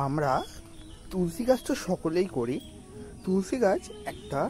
আমরা তুলসী গাছ তো সকলেই করি। তুলসী গাছ একটা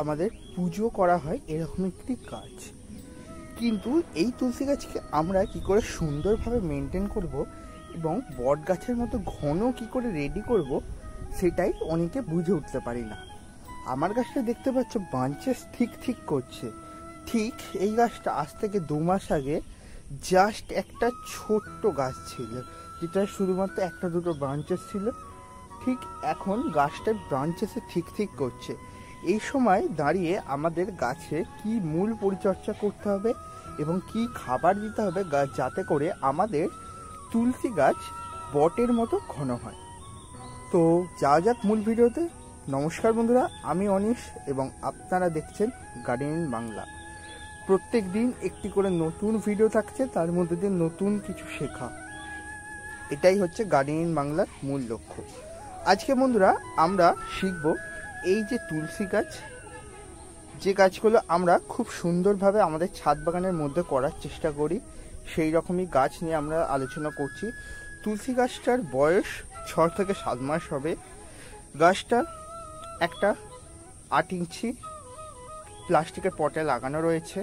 আমাদের পুজো করা হয় এরকম একটি গাছ, কিন্তু এই তুলসী গাছকে আমরা কি করে সুন্দরভাবে মেনটেন করব এবং বট গাছের মতো ঘন কি করে রেডি করব সেটাই অনেকে বুঝে উঠতে পারি না। আমার গাছটা দেখতে পাচ্ছ ব্রাঞ্চেস ঠিক করছে। ঠিক এই গাছটা আজ থেকে 2 মাস আগে জাস্ট একটা ছোট্ট গাছ ছিল, যেটা শুধুমাত্র 1-2টো ব্রাঞ্চেস ছিল। ঠিক এখন গাছটা ব্রাঞ্চেসে ঠিক করছে। এই সময় দাঁড়িয়ে আমাদের গাছে কি মূল পরিচর্যা করতে হবে এবং কি খাবার দিতে হবে যাতে করে আমাদের তুলসী গাছ বটের মতো ঘন হয়। তো যাক মূল ভিডিওতে। নমস্কার বন্ধুরা, আমি অনিশ এবং আপনারা দেখছেন গার্ডেনিং বাংলা। প্রত্যেক দিন একটি করে নতুন ভিডিও থাকছে, তার মধ্যে দিয়ে নতুন কিছু শেখা, এটাই হচ্ছে গার্ডেনিং বাংলার মূল লক্ষ্য। আজকে বন্ধুরা আমরা শিখব এই যে তুলসী গাছ, যে গাছগুলো আমরা খুব সুন্দরভাবে আমাদের ছাদ বাগানের মধ্যে করার চেষ্টা করি, সেই রকমই গাছ নিয়ে আমরা আলোচনা করছি। তুলসী গাছটার বয়স 6 থেকে 7 মাস হবে। গাছটা একটা 8 ইঞ্চি প্লাস্টিকের পটে লাগানো রয়েছে।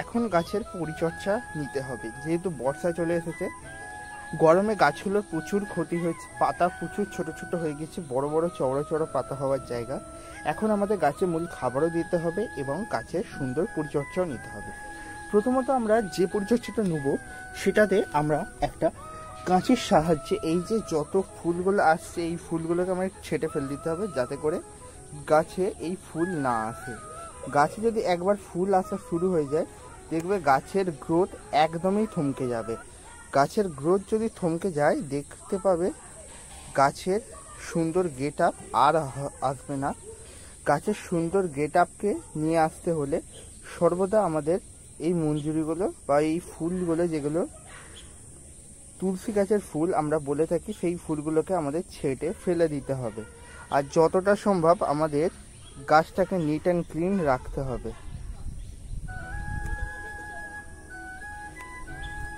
এখন গাছের পরিচর্যা নিতে হবে, যেহেতু বর্ষা চলে এসেছে। গরমে গাছগুলোর প্রচুর ক্ষতি হয়েছে, পাতা প্রচুর ছোট হয়ে গেছে, বড় চওড়া পাতা হওয়ার জায়গা। এখন আমাদের গাছে মূল খাবারও দিতে হবে এবং গাছের সুন্দর পরিচর্যাও নিতে হবে। প্রথমত আমরা যে পরিচর্যাটা নেব সেটাতে আমরা একটা কাঁচির সাহায্যে এই যে যত ফুলগুলো আসছে এই ফুলগুলোকে আমরা ছেটে ফেলে দিতে হবে, যাতে করে গাছে এই ফুল না আসে। গাছে যদি একবার ফুল আসা শুরু হয়ে যায়, দেখবে গাছের গ্রোথ একদমই থমকে যাবে। গাছের গ্রোথ যদি থমকে যায়, দেখতে পাবে গাছের সুন্দর গেট আপ আর আসবে না। গাছের সুন্দর গেট আপকে নিয়ে আসতে হলে সর্বদা আমাদের এই মঞ্জুরিগুলো বা এই ফুলগুলো, যেগুলো তুলসী গাছের ফুল আমরা বলে থাকি, সেই ফুলগুলোকে আমাদের ছেটে ফেলে দিতে হবে। আর যতটা সম্ভব আমাদের গাছটাকে নিট অ্যান্ড ক্লিন রাখতে হবে।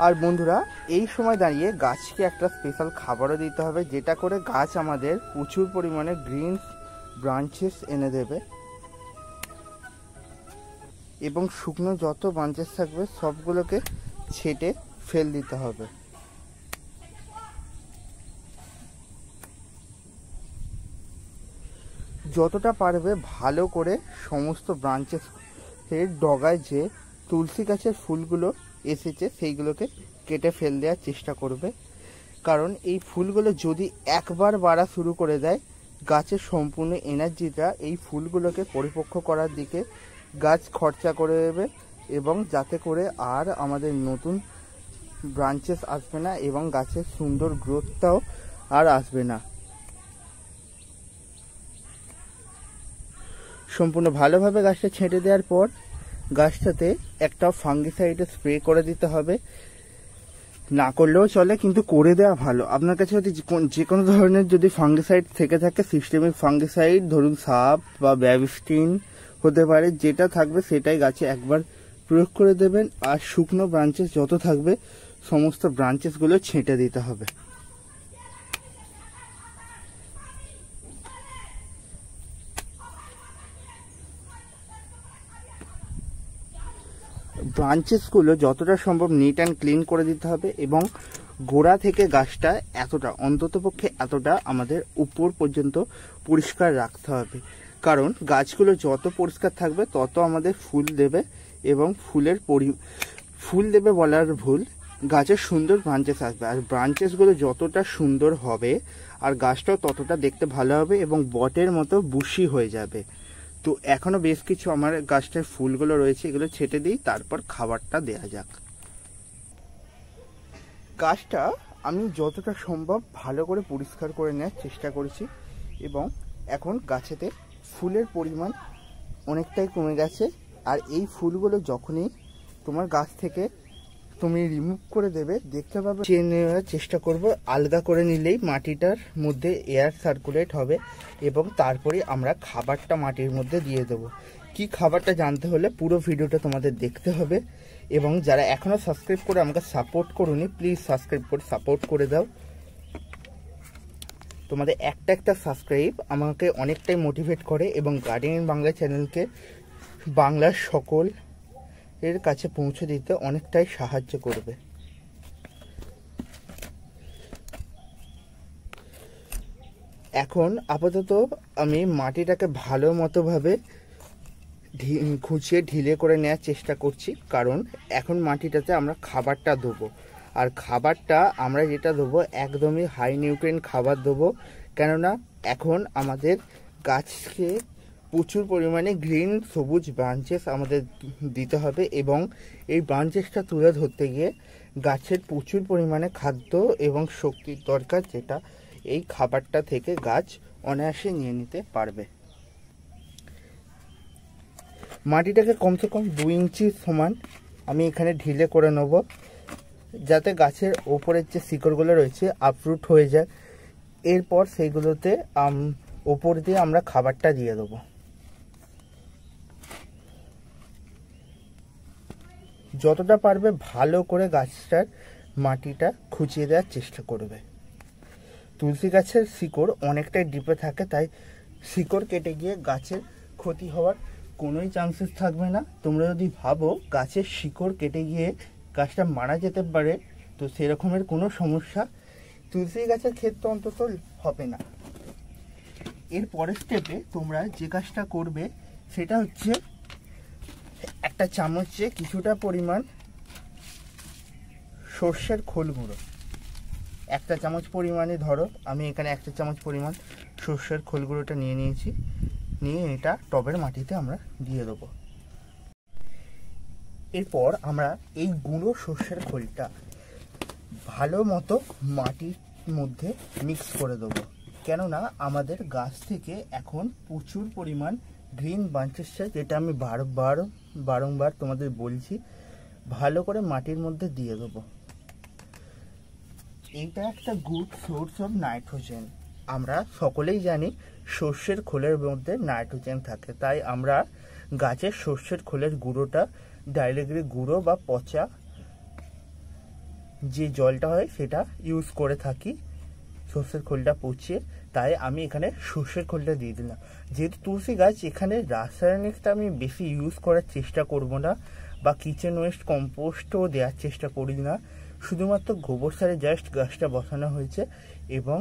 আর বন্ধুরা, এই সময় দাঁড়িয়ে গাছকে একটা স্পেশাল খাবারও দিতে হবে, যেটা করে গাছ আমাদের প্রচুর পরিমাণে গ্রিন ব্রাঞ্চেস এনে দেবে এবং শুকনো যত ব্রাঞ্চেস থাকবে সবগুলোকে ছেটে ফেল দিতে হবে। যতটা পারবে ভালো করে সমস্ত ব্রাঞ্চেসের ডগায় যে তুলসী গাছের ফুলগুলো এসেছে সেইগুলোকে কেটে ফেল দেওয়ার চেষ্টা করবে, কারণ এই ফুলগুলো যদি একবার বাড়া শুরু করে দেয়, গাছের সম্পূর্ণ এনার্জিটা এই ফুলগুলোকে পরিপক্ক করার দিকে গাছ খরচা করে দেবে এবং যাতে করে আর আমাদের নতুন ব্রাঞ্চেস আসবে না এবং গাছের সুন্দর গ্রোথটাও আর আসবে না। সম্পূর্ণ ভালোভাবে গাছটা ছেঁটে দেওয়ার পর গাছটাতে একটা ফাঙ্গিসাইডে স্প্রে করে দিতে হবে। না করলেও চলে, কিন্তু করে দেওয়া ভালো। আপনার কাছে যদি যে কোনো ধরনের যদি ফাঙ্গিসাইড থেকে থাকে, সিস্টেমিক ফাঙ্গিসাইড, ধরুন সাপ বা ব্যাবিস্টিন হতে পারে, যেটা থাকবে সেটাই গাছে একবার প্রয়োগ করে দেবেন। আর শুকনো ব্রাঞ্চেস যত থাকবে সমস্ত ব্রাঞ্চেসগুলো ছেঁটে দিতে হবে। ব্রাঞ্চেসগুলো যতটা সম্ভব নিট অ্যান্ড ক্লিন করে দিতে হবে এবং গোড়া থেকে গাছটা এতটা, অন্ততপক্ষে এতটা আমাদের উপর পর্যন্ত পরিষ্কার রাখতে হবে, কারণ গাছগুলো যত পরিষ্কার থাকবে তত আমাদের ফুল দেবে এবং ফুল দেবে বলার ভুল, গাছের সুন্দর ব্রাঞ্চেস আসবে। আর ব্রাঞ্চেসগুলো যতটা সুন্দর হবে আর গাছটাও ততটা দেখতে ভালো হবে এবং বটের মতো বুশি হয়ে যাবে। তো এখনো বেশ কিছু আমার গাছটার ফুলগুলো রয়েছে, এগুলো ছেটে দিই, তারপর খাবারটা দেয়া যাক। গাছটা আমি যতটা সম্ভব ভালো করে পরিষ্কার করে নেওয়ার চেষ্টা করেছি এবং এখন গাছেতে ফুলের পরিমাণ অনেকটাই কমে গেছে। আর এই ফুলগুলো যখনই তোমার গাছ থেকে তুমি রিমুভ করে দেবে, দেখতে পাবে নেওয়ার চেষ্টা করব, আলগা করে নিলেই মাটিটার মধ্যে এয়ার সার্কুলেট হবে এবং তারপরে আমরা খাবারটা মাটির মধ্যে দিয়ে দেবো। কি খাবারটা জানতে হলে পুরো ভিডিওটা তোমাদের দেখতে হবে এবং যারা এখনও সাবস্ক্রাইব করে আমাকে সাপোর্ট করোনি, প্লিজ সাবস্ক্রাইব করে সাপোর্ট করে দাও। তোমাদের একটা একটা সাবস্ক্রাইব আমাকে অনেকটাই মোটিভেট করে এবং গার্ডেনিং বাংলা চ্যানেলকে বাংলার সকল এর কাছে পৌঁছে দিতে অনেকটাই সাহায্য করবে। এখন আপাতত আমি মাটিটাকে ভালো মতোভাবে খুঁচিয়ে ঢিলে করে নেওয়ার চেষ্টা করছি, কারণ এখন মাটিটাতে আমরা খাবারটা দেবো। আর খাবারটা আমরা যেটা দেবো একদমই হাই নিউট্রিয়েন্ট খাবার দেবো, কেননা এখন আমাদের গাছকে প্রচুর পরিমাণে গ্রিন সবুজ ব্রাঞ্চেস আমাদের দিতে হবে এবং এই ব্রাঞ্চেসটা তুলে ধরতে গিয়ে গাছের প্রচুর পরিমাণে খাদ্য এবং শক্তির দরকার, যেটা এই খাবারটা থেকে গাছ অনায়াসে নিয়ে নিতে পারবে। মাটিটাকে কমসে কম 2 ইঞ্চি সমান আমি এখানে ঢিলে করে নেব, যাতে গাছের ওপরের যে শিকড়গুলো রয়েছে আপরুট হয়ে যায়। এরপর সেইগুলোতে ওপর দিয়ে আমরা খাবারটা দিয়ে দেবো। যতটা পারবে ভালো করে গাছটার মাটিটা খুঁচিয়ে দেওয়ার চেষ্টা করবে। তুলসী গাছের শিকড় অনেকটাই ডিপে থাকে, তাই শিকড় কেটে গিয়ে গাছের ক্ষতি হওয়ার কোনোই চান্সেস থাকবে না। তোমরা যদি ভাবো গাছের শিকড় কেটে গিয়ে গাছটা মারা যেতে পারে, তো সেরকমের কোনো সমস্যা তুলসী গাছের ক্ষেত্রে অন্তত হবে না। এর পরের স্টেপে তোমরা যে কাজটা করবে সেটা হচ্ছে একটা চামচে কিছুটা পরিমাণ সর্ষের খোল গুঁড়ো, একটা চামচ পরিমাণে ধরো, আমি এখানে একটা চামচ পরিমাণ সর্ষের খোল গুঁড়োটা নিয়ে নিয়েছি। নিয়ে এটা টবের মাটিতে আমরা দিয়ে দেবো। এরপর আমরা এই গুঁড়ো সর্ষের খোলটা ভালো মতো মাটির মধ্যে মিক্স করে দেবো, কেননা আমাদের গাছ থেকে এখন প্রচুর পরিমাণ গ্রিন ব্রাঞ্চেস চাই, যেটা আমি বারংবার তোমাদের বলছি। ভালো করে মাটির মধ্যে দিয়ে দেবো। এইটা একটা গুড সোর্স অফ নাইট্রোজেন। আমরা সকলেই জানি সর্ষের খোলের মধ্যে নাইট্রোজেন থাকে, তাই আমরা গাছের সর্ষের খোলের গুঁড়োটা ডাইরেক্টলি গুঁড়ো বা পচা যে জলটা হয় সেটা ইউজ করে থাকি সর্ষের খোলটা পচিয়ে। তাই আমি এখানে সর্ষের খোলটা দিয়ে দিলাম। যেহেতু তুলসী গাছ, এখানে রাসায়নিকটা আমি বেশি ইউজ করার চেষ্টা করব না, বা কিচেন ওয়েস্ট কম্পোস্টও দেওয়ার চেষ্টা করি না। শুধুমাত্র গোবর সারে জাস্ট গাছটা বসানো হয়েছে এবং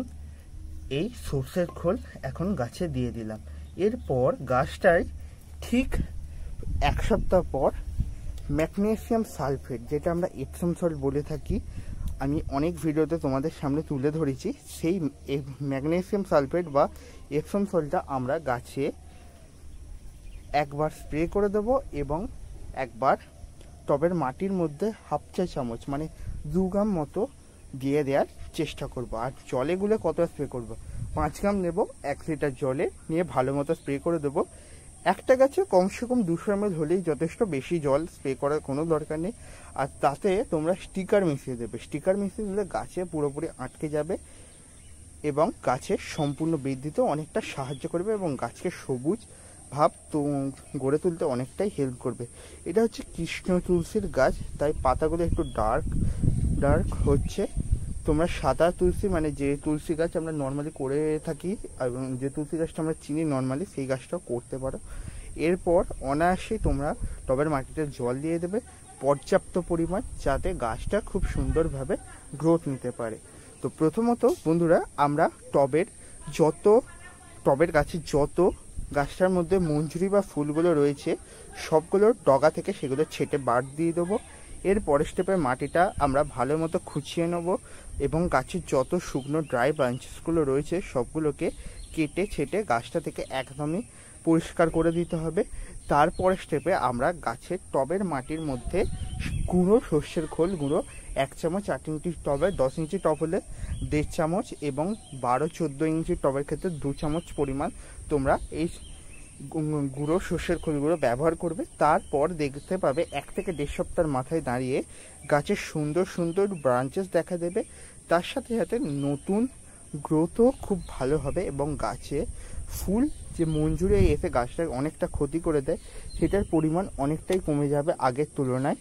এই সর্ষের খোল এখন গাছে দিয়ে দিলাম। এরপর গাছটায় ঠিক 1 সপ্তাহ পর ম্যাগনেসিয়াম সালফেট, যেটা আমরা এপসম সল্ট বলে থাকি, আমি অনেক ভিডিওতে তোমাদের সামনে তুলে ধরেছি। সেই ম্যাগনেসিয়াম সালফেট বা এপসম সল্টটা আমরা গাছে একবার স্প্রে করে দেব এবং একবার টবের মাটির মধ্যে 1/2 চা চামচ মানে 2 গ্রাম মতো দিয়ে দেওয়ার চেষ্টা করব। আর জলে গুলে কত স্প্রে করব? 5 গ্রাম নেব 1 লিটার জলে, নিয়ে ভালো মতো স্প্রে করে দেবো। একটা গাছে কমসে কম 200 ml হলেই যথেষ্ট, বেশি জল স্প্রে করার কোনো দরকার নেই। আর তাতে তোমরা স্টিকার মিশিয়ে দেবে। স্টিকার মিশিয়ে দিলে গাছে পুরোপুরি আটকে যাবে এবং গাছের সম্পূর্ণ বৃদ্ধিতে অনেকটা সাহায্য করবে এবং গাছকে সবুজ ভাব তো গড়ে তুলতে অনেকটাই হেল্প করবে। এটা হচ্ছে কৃষ্ণ তুলসীর গাছ, তাই পাতাগুলো একটু ডার্ক হচ্ছে। তোমরা সাদা তুলসী মানে যে তুলসী গাছ আমরা নর্মালি করে থাকি এবং যে তুলসী গাছটা আমরা চিনি নর্মালি, সেই গাছটাও করতে পারো। এরপর অনায়াসেই তোমরা টবের মাটিতে জল দিয়ে দেবে পর্যাপ্ত পরিমাণ, যাতে গাছটা খুব সুন্দরভাবে গ্রোথ নিতে পারে। তো প্রথমত বন্ধুরা, আমরা টবের গাছের যত গাছটার মধ্যে মঞ্জুরি বা ফুলগুলো রয়েছে সবগুলোর ডগা থেকে সেগুলো ছেটে বাদ দিয়ে দেবো। এর পরের স্টেপে মাটিটা আমরা ভালো মতো খুঁচিয়ে নেব এবং গাছের যত শুকনো ড্রাই ব্রাঞ্চেসগুলো রয়েছে সবগুলোকে কেটে ছেটে গাছটা থেকে একদমই পরিষ্কার করে দিতে হবে। তারপরের স্টেপে আমরা গাছের টবের মাটির মধ্যে গুঁড়ো সর্ষের খোল গুঁড়ো 1 চামচ, 8 ইঞ্চি টবে 10 ইঞ্চি টব হলে 1.5 চামচ এবং 12-14 ইঞ্চি টবের ক্ষেত্রে 2 চামচ পরিমাণ তোমরা এই গুঁড়ো সর্ষের খোল গুঁড়ো ব্যবহার করবে। তারপর দেখতে পাবে 1 থেকে 1.5 সপ্তাহের মাথায় দাঁড়িয়ে গাছের সুন্দর সুন্দর ব্রাঞ্চেস দেখা দেবে। তার সাথে সাথে নতুন গ্রোথও খুব ভালো হবে এবং গাছে ফুল যে মঞ্জুরি এসে গাছটা অনেকটা ক্ষতি করে দেয় সেটার পরিমাণ অনেকটাই কমে যাবে আগের তুলনায়।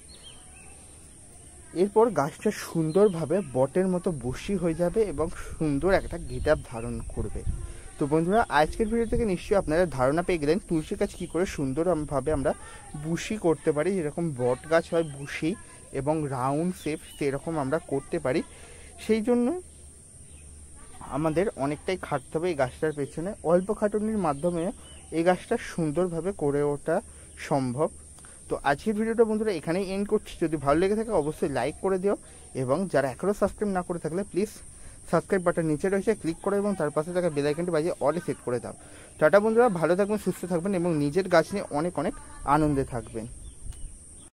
এরপর গাছটা সুন্দরভাবে বটের মতো বসি হয়ে যাবে এবং সুন্দর একটা গেটআপ ধারণ করবে। তো বন্ধুরা, আজকের ভিডিও থেকে নিশ্চয়ই আপনারা ধারণা পেয়ে গেলেন তুলসী গাছ কী করে সুন্দরভাবে আমরা বুশি করতে পারি। যেরকম বট গাছ হয় বুশি এবং রাউন্ড শেপ সেরকম আমরা করতে পারি। সেই জন্য আমাদের অনেকটাই খাটতে হবে এই গাছটার পেছনে। অল্প খাটুনির মাধ্যমে এই গাছটা সুন্দরভাবে করে ওঠা সম্ভব। তো আজকের ভিডিওটা বন্ধুরা এখানেই এন্ড করছি। যদি ভালো লেগে থাকে অবশ্যই লাইক করে দিও এবং যারা এখনও সাবস্ক্রাইব না করে থাকলে প্লিজ সাবস্ক্রাইব বাটন নিচে রয়েছে, ক্লিক করো এবং তার পাশে থাকা বেল আইকনটি বাজিয়ে অলে সেট করে দাও। টাটা বন্ধুরা, ভালো থাকবেন, সুস্থ থাকবেন এবং নিজের গাছ নিয়ে অনেক অনেক আনন্দে থাকবেন।